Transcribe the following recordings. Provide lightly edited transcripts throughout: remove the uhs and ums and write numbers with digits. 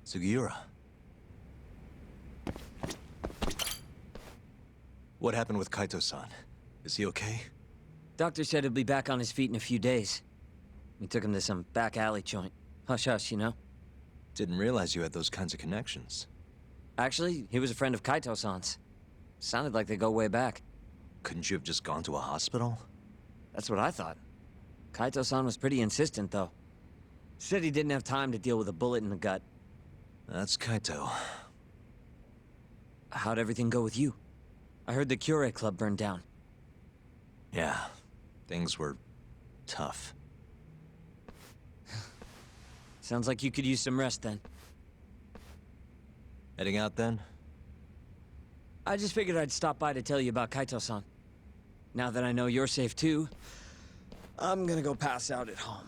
Sugiura. What happened with Kaito-san? Is he okay? Doctor said he'll be back on his feet in a few days. We took him to some back alley joint. Hush-hush, you know? Didn't realize you had those kinds of connections. Actually, he was a friend of Kaito-san's. Sounded like they go way back. Couldn't you have just gone to a hospital? That's what I thought. Kaito-san was pretty insistent, though. Said he didn't have time to deal with a bullet in the gut. That's Kaito. How'd everything go with you? I heard the Kure Club burned down. Yeah, things were tough. Sounds like you could use some rest then. Heading out then? I just figured I'd stop by to tell you about Kaito-san. Now that I know you're safe too, I'm gonna go pass out at home.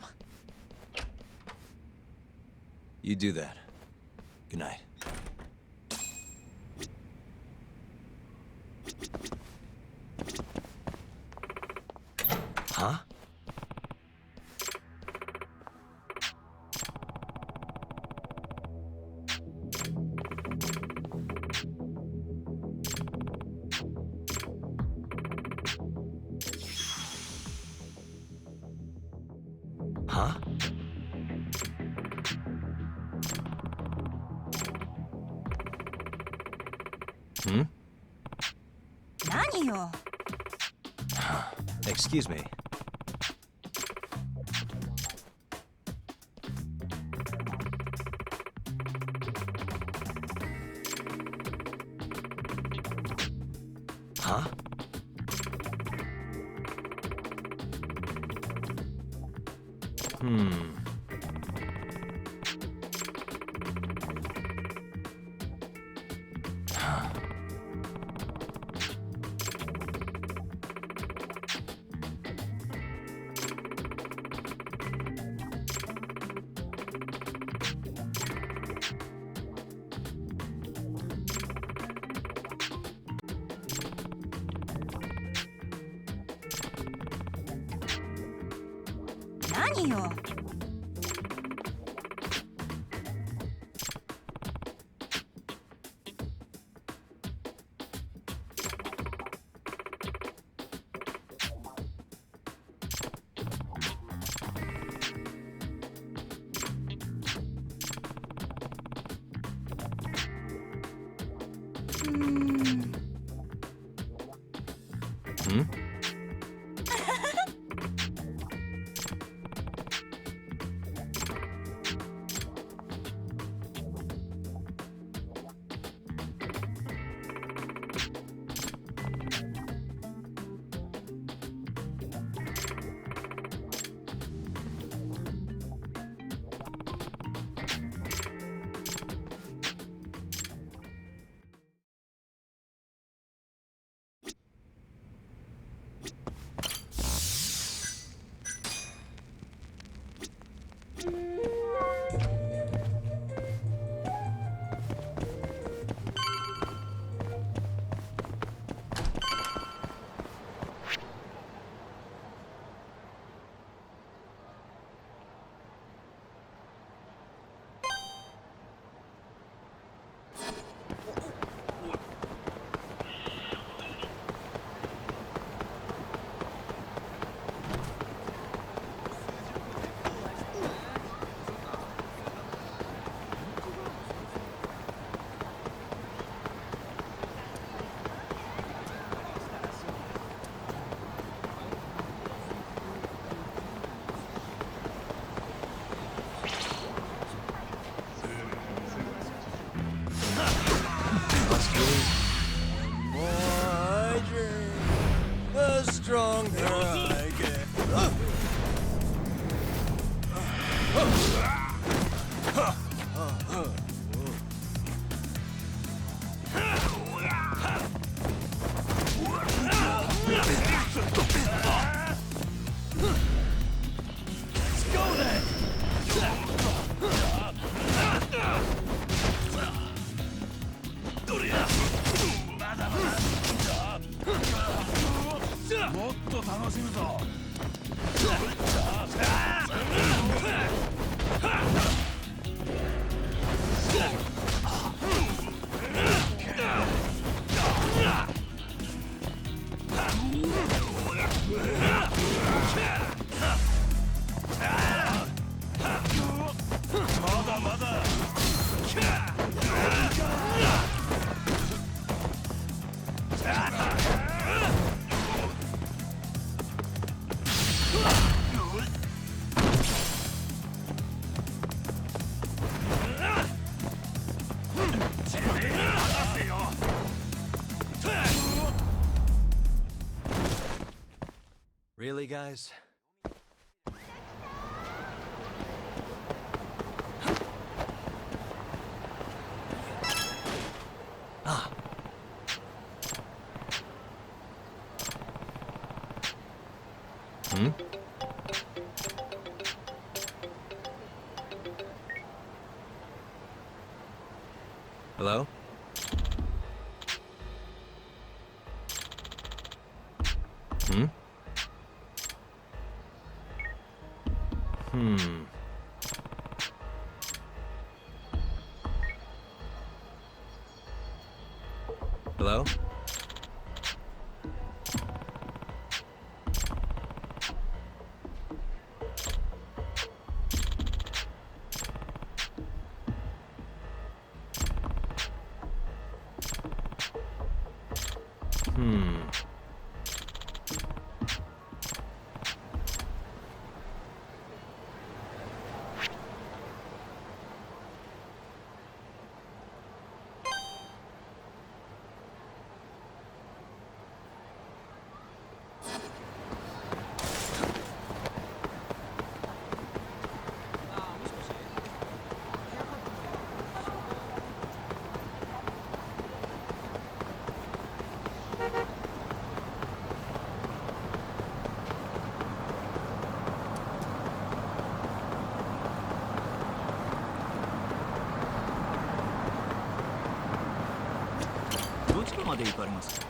You do that. Good night. Huh? Huh? Hmm? 何よ。 Excuse me. Huh? Hmm. Huh? 何よ。 Hmm? Stronger I get. Let's go then. Really, guys? Ah. Hmm? Hello? Hmm? Hmm. Hello? Hmm.どちらまで行かれますか。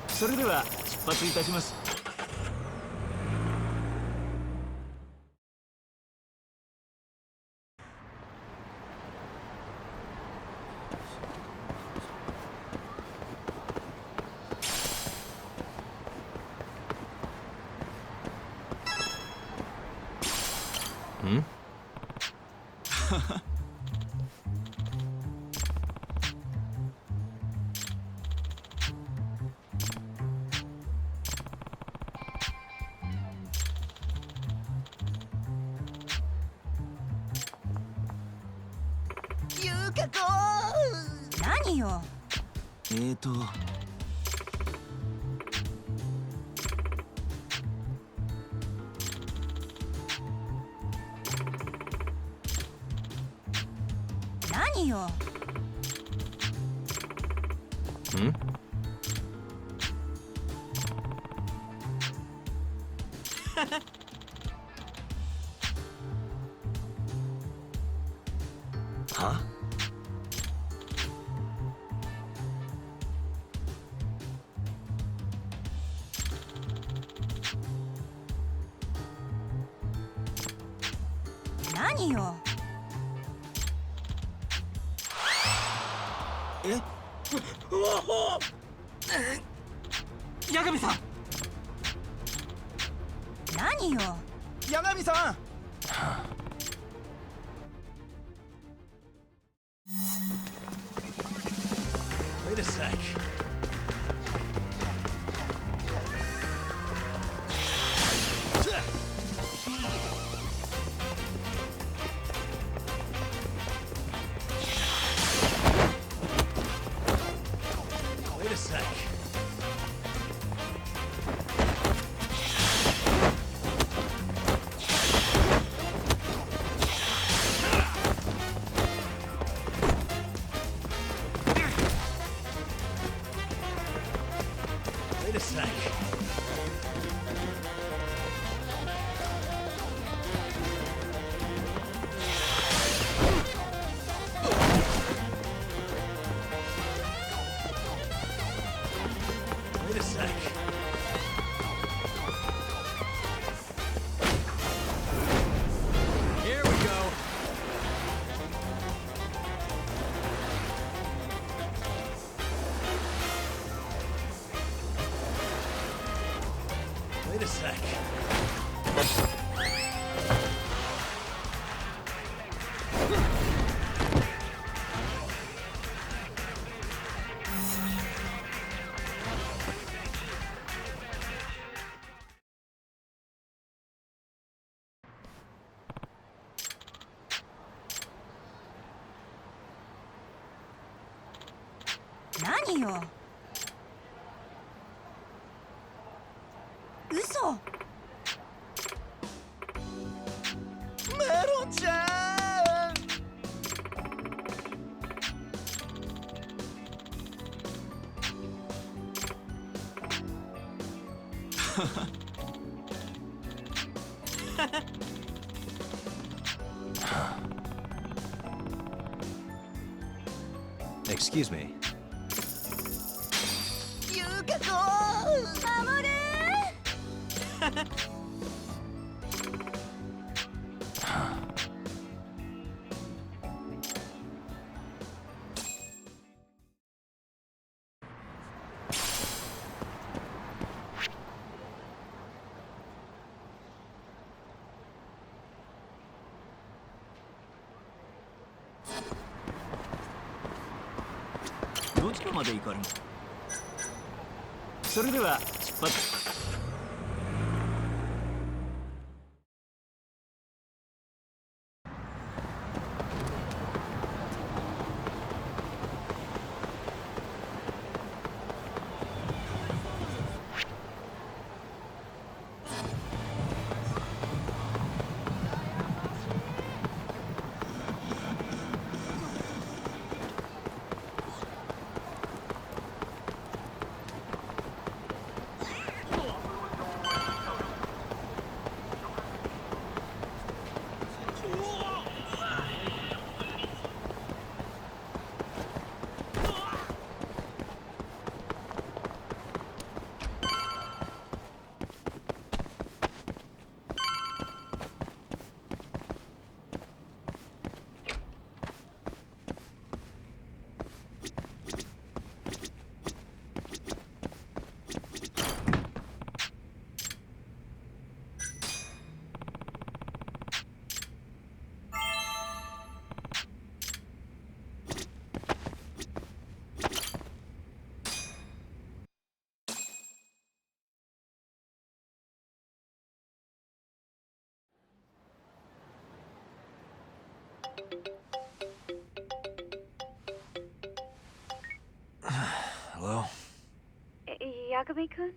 それでは出発いたします。Hmm? 何よ。何よ。Hmm? は？何よ。八神さん。何よ。八神さん。Wait a sec. Wait a sec. Wait a sec. Wait a sec. Here we go. Wait a sec. 嘘。メロンちゃん。Excuse me. ゆうかこ。守る。どちらまで行かれます？それでは出発。Hello? Yagami-kun?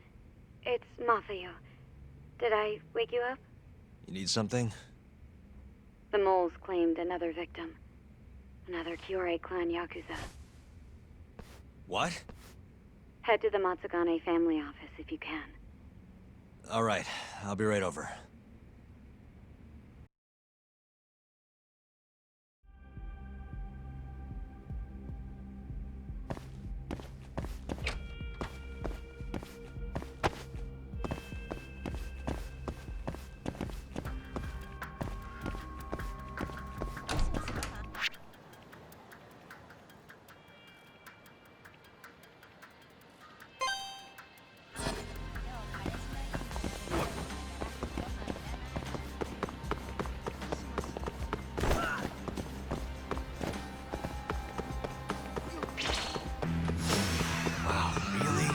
It's Masayo. Did I wake you up? You need something? The moles claimed another victim. Another Kyorei clan Yakuza. What? Head to the Matsugane family office if you can. All right, I'll be right over. Wow, really?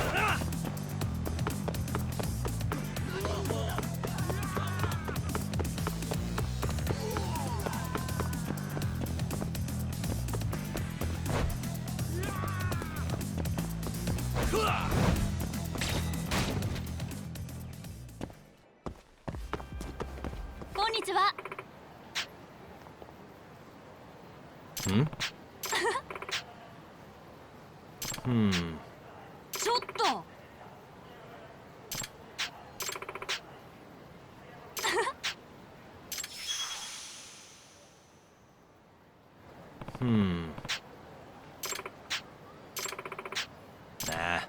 Huh! こんにちは。ちょっと。Nah.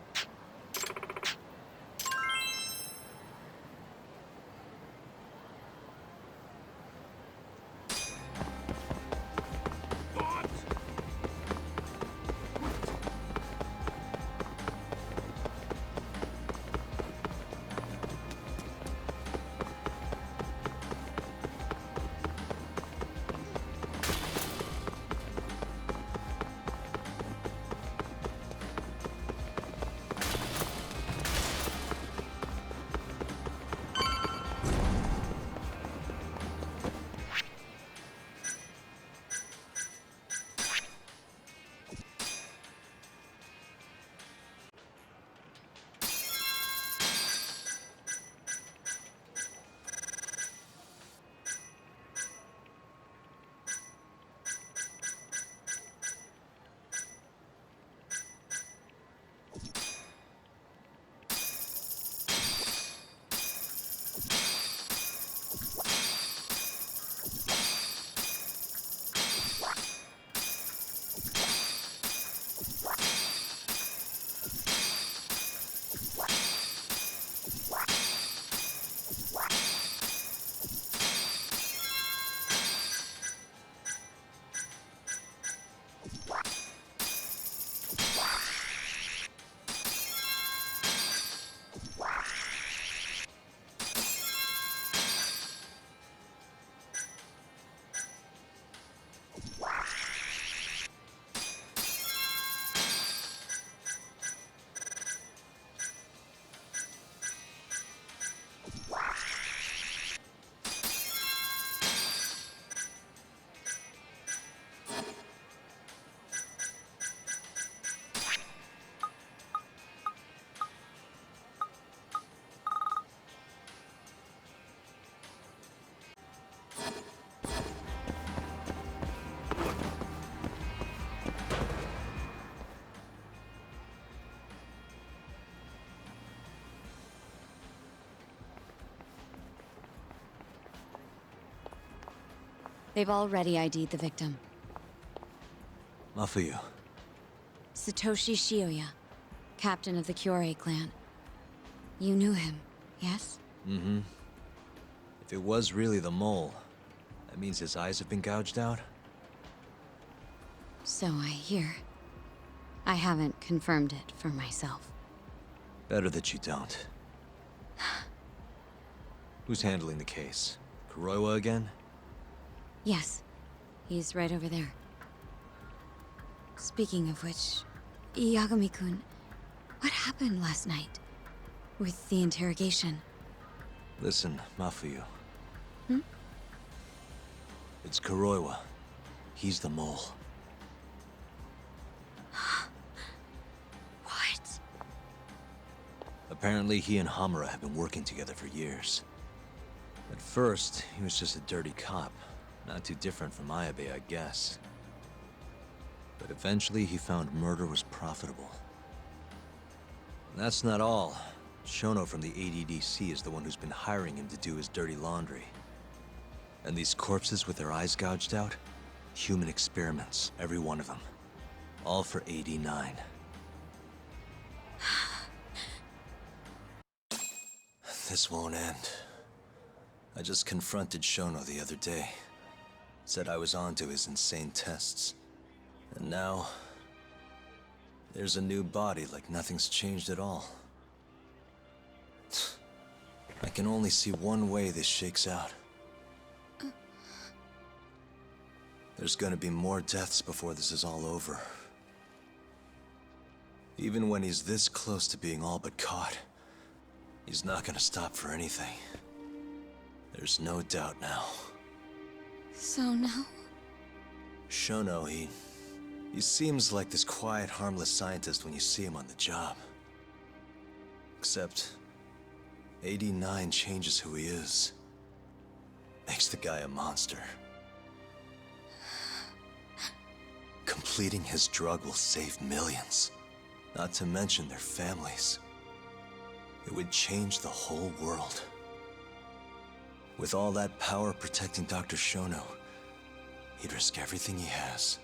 They've already ID'd the victim. Mafuyu. Satoshi Shioya, captain of the Kyorei clan. You knew him, yes? Mm-hmm. If it was really the mole, that means his eyes have been gouged out? So I hear. I haven't confirmed it for myself. Better that you don't. Who's handling the case? Kuroiwa again? Yes. He's right over there. Speaking of which, Yagami-kun, what happened last night? With the interrogation? Listen, Mafuyu. Hmm? It's Kuroiwa. He's the mole. What? Apparently, he and Hamura have been working together for years. At first, he was just a dirty cop. Not too different from Ayabe, I guess. But eventually, he found murder was profitable. And that's not all. Shono from the ADDC is the one who's been hiring him to do his dirty laundry. And these corpses with their eyes gouged out? Human experiments, every one of them. All for 89. This won't end. I just confronted Shono the other day. Said I was onto his insane tests. And now... there's a new body like nothing's changed at all. I can only see one way this shakes out. There's gonna be more deaths before this is all over. Even when he's this close to being all but caught, he's not gonna stop for anything. There's no doubt now. So now? Shono, he seems like this quiet, harmless scientist when you see him on the job. Except, 89 changes who he is. Makes the guy a monster. Completing his drug will save millions, not to mention their families. It would change the whole world. With all that power protecting Dr. Shono, he'd risk everything he has.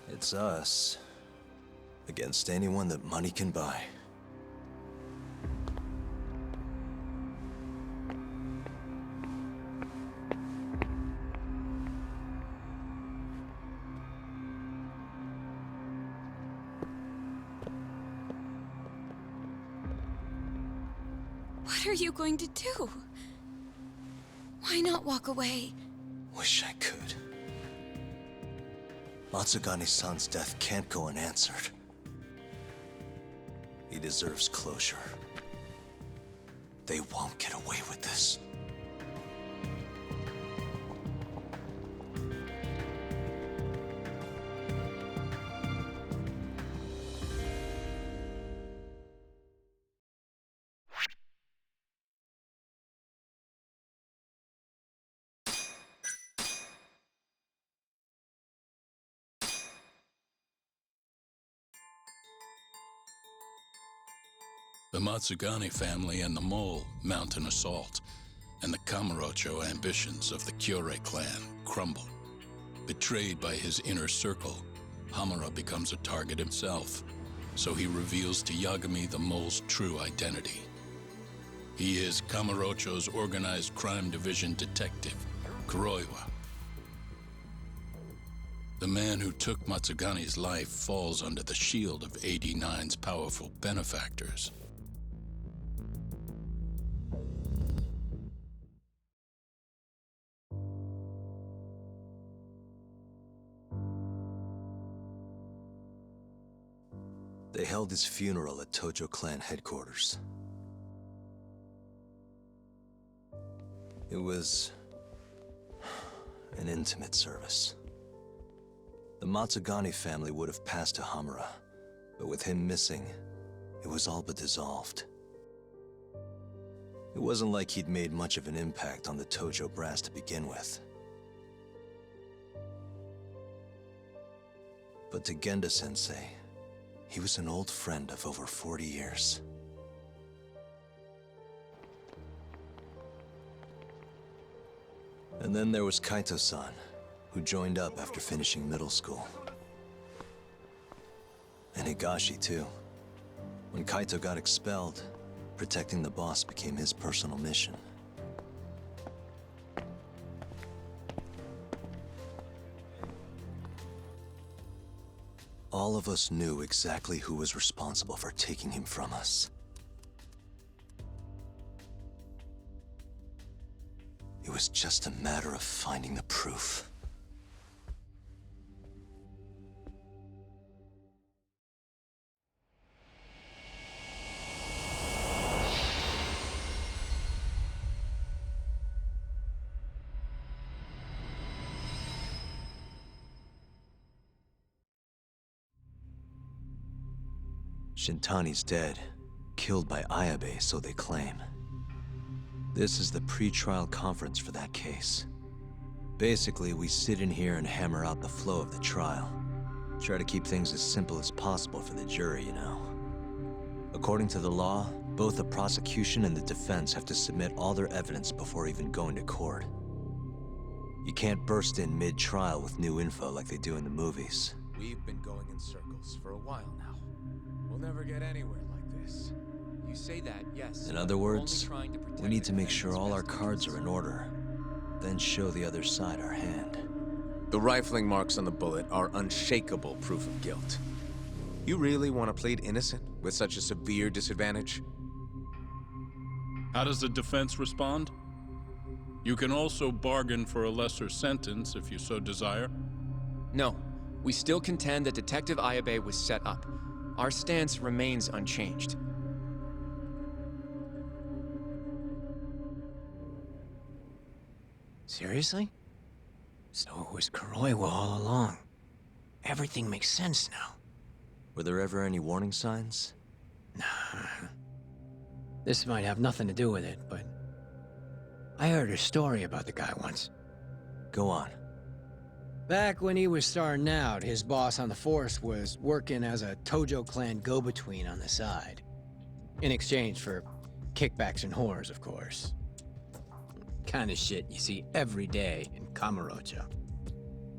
It's us against anyone that money can buy. What are you going to do? Why not walk away? Wish I could. Matsugane-san's death can't go unanswered. He deserves closure. They won't get away with this. The Matsugane family and the Mole mount an assault, and the Kamurocho ambitions of the Kyorei clan crumble. Betrayed by his inner circle, Hamura becomes a target himself, so he reveals to Yagami the Mole's true identity. He is Kamurocho's organized crime division detective, Kuroiwa. The man who took Matsugane's life falls under the shield of 89's powerful benefactors. They held his funeral at Tojo clan headquarters. It was an intimate service. The Matsugane family would have passed to Hamura, but with him missing, it was all but dissolved. It wasn't like he'd made much of an impact on the Tojo brass to begin with. But to Genda-sensei, he was an old friend of over 40 years. And then there was Kaito-san, who joined up after finishing middle school. And Higashi, too. When Kaito got expelled, protecting the boss became his personal mission. All of us knew exactly who was responsible for taking him from us. It was just a matter of finding the proof. Shintani's dead, killed by Ayabe, so they claim. This is the pre-trial conference for that case. Basically, we sit in here and hammer out the flow of the trial. Try to keep things as simple as possible for the jury, you know. According to the law, both the prosecution and the defense have to submit all their evidence before even going to court. You can't burst in mid-trial with new info like they do in the movies. We've been going in circles for a while now. We'll never get anywhere like this. You say that, yes. In other words, we need to make sure all our cards are in order, then show the other side our hand. The rifling marks on the bullet are unshakable proof of guilt. You really want to plead innocent with such a severe disadvantage? How does the defense respond? You can also bargain for a lesser sentence if you so desire. No, we still contend that Detective Ayabe was set up. Our stance remains unchanged. Seriously? So it was Kuroiwa all along. Everything makes sense now. Were there ever any warning signs? This might have nothing to do with it, but I heard a story about the guy once. Go on. Back when he was starting out, his boss on the force was working as a Tojo clan go-between on the side. In exchange for kickbacks and whores, of course. Kind of shit you see every day in Kamurocho.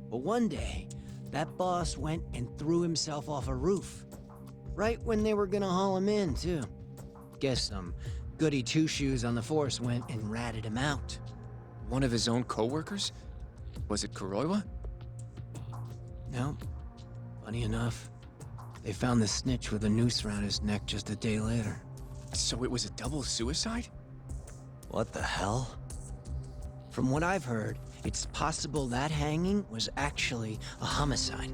But one day, that boss went and threw himself off a roof. Right when they were gonna haul him in, too. Guess some goody two-shoes on the force went and ratted him out. One of his own co-workers? Was it Kuroiwa? No. Funny enough, they found the snitch with a noose around his neck just a day later. So it was a double suicide? What the hell? From what I've heard, it's possible that hanging was actually a homicide.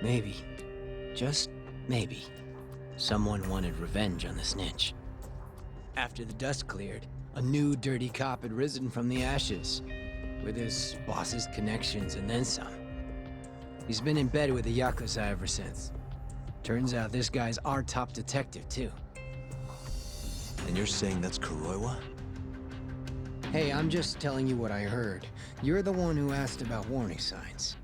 Maybe, just maybe, someone wanted revenge on the snitch. After the dust cleared, a new dirty cop had risen from the ashes, with his boss's connections and then some. He's been in bed with the Yakuza ever since. Turns out this guy's our top detective, too. And you're saying that's Kuroiwa? Hey, I'm just telling you what I heard. You're the one who asked about warning signs.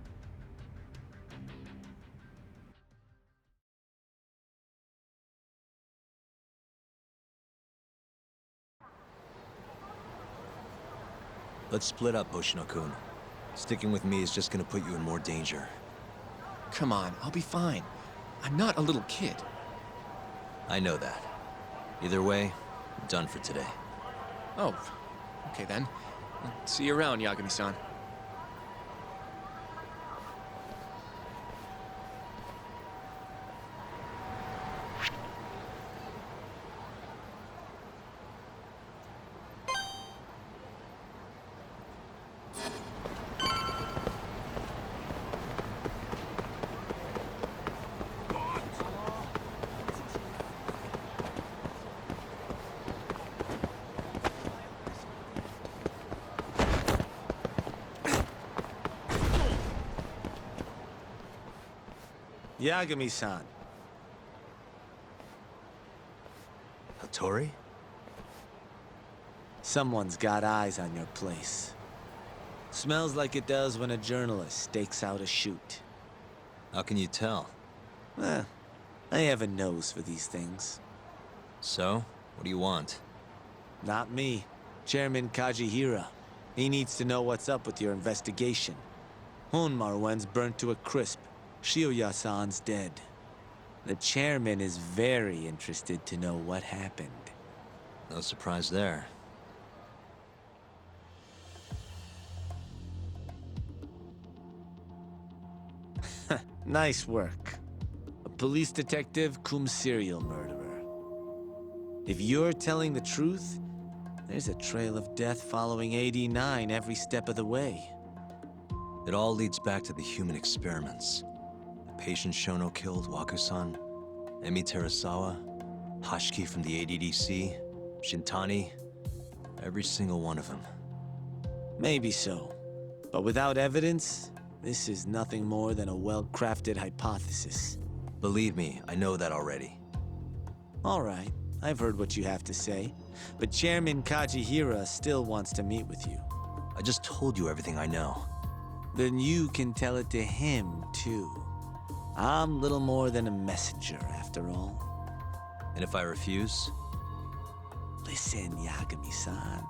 Let's split up, Hoshino-kun. Sticking with me is just gonna put you in more danger. Come on, I'll be fine. I'm not a little kid. I know that. Either way, I'm done for today. Oh, okay then. See you around, Yagami-san. Yagami-san. Hattori? Someone's got eyes on your place. Smells like it does when a journalist stakes out a shoot. How can you tell? Eh, I have a nose for these things. So, what do you want? Not me. Chairman Kajihira. He needs to know what's up with your investigation. Hun Marwen's burnt to a crisp. Shioya-san's dead. The chairman is very interested to know what happened. No surprise there. Nice work. A police detective cum serial murderer. If you're telling the truth, there's a trail of death following AD9 every step of the way. It all leads back to the human experiments. The patient Shono killed, Waku-san, Emi Terasawa, Hashiki from the ADDC, Shintani, every single one of them. Maybe so. But without evidence, this is nothing more than a well-crafted hypothesis. Believe me, I know that already. All right, I've heard what you have to say. But Chairman Kajihira still wants to meet with you. I just told you everything I know. Then you can tell it to him, too. I'm little more than a messenger, after all. And if I refuse? Listen, Yagami-san.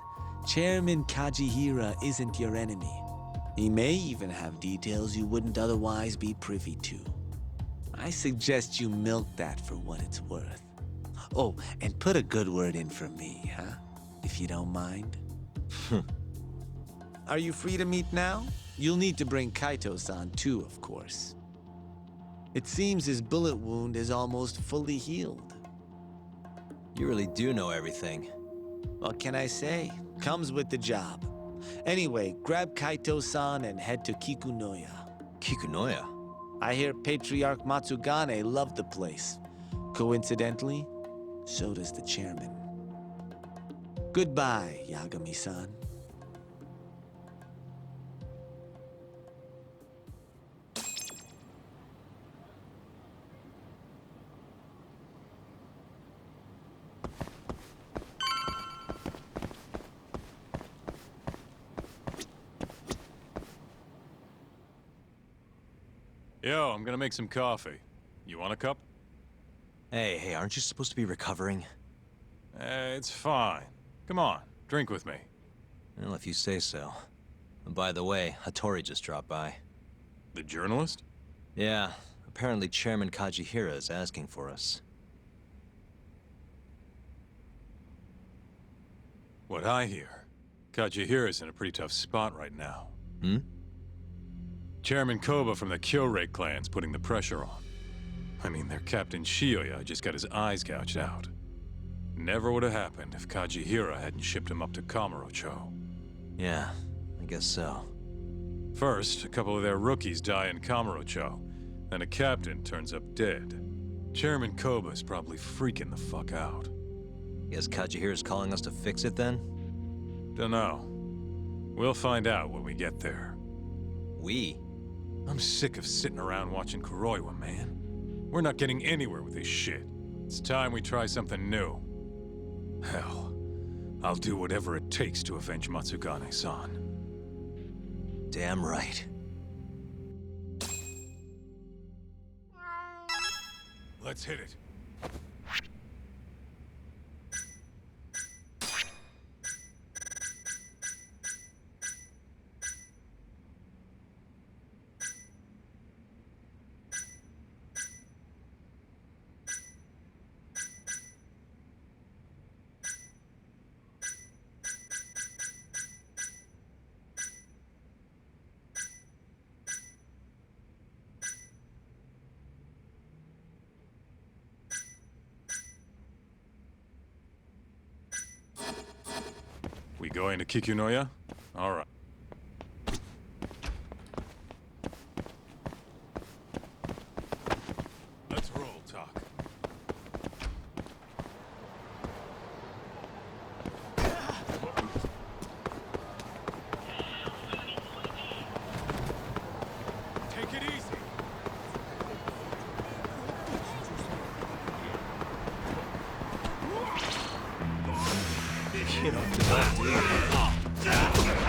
Chairman Kajihira isn't your enemy. He may even have details you wouldn't otherwise be privy to. I suggest you milk that for what it's worth. Oh, and put a good word in for me, huh? If you don't mind. Are you free to meet now? You'll need to bring Kaito-san too, of course. It seems his bullet wound is almost fully healed. You really do know everything. What can I say? Comes with the job. Anyway, grab Kaito-san and head to Kikunoya. Kikunoya? I hear Patriarch Matsugane loved the place. Coincidentally, so does the chairman. Goodbye, Yagami-san. Yo, I'm gonna make some coffee. You want a cup? Hey, aren't you supposed to be recovering? It's fine. Come on, drink with me. Well, if you say so. And by the way, Hattori just dropped by. The journalist? Yeah, apparently Chairman Kajihira is asking for us. What I hear, Kajihira's in a pretty tough spot right now. Hmm? Chairman Koba from the Kyorei clan's putting the pressure on. I mean, their Captain Shioya just got his eyes gouged out. Never would have happened if Kajihira hadn't shipped him up to Kamurocho. Yeah, I guess so. First, a couple of their rookies die in Kamurocho, then a captain turns up dead. Chairman Koba's probably freaking the fuck out. Guess Kajihira's calling us to fix it then? Dunno. We'll find out when we get there. We? I'm sick of sitting around watching Kuroiwa, man. We're not getting anywhere with this shit. It's time we try something new. Hell, I'll do whatever it takes to avenge Matsugane-san. Damn right. Let's hit it. We going to Kikunoya? All right. Let's roll, Talk. Take it easy. Get up to that, dude.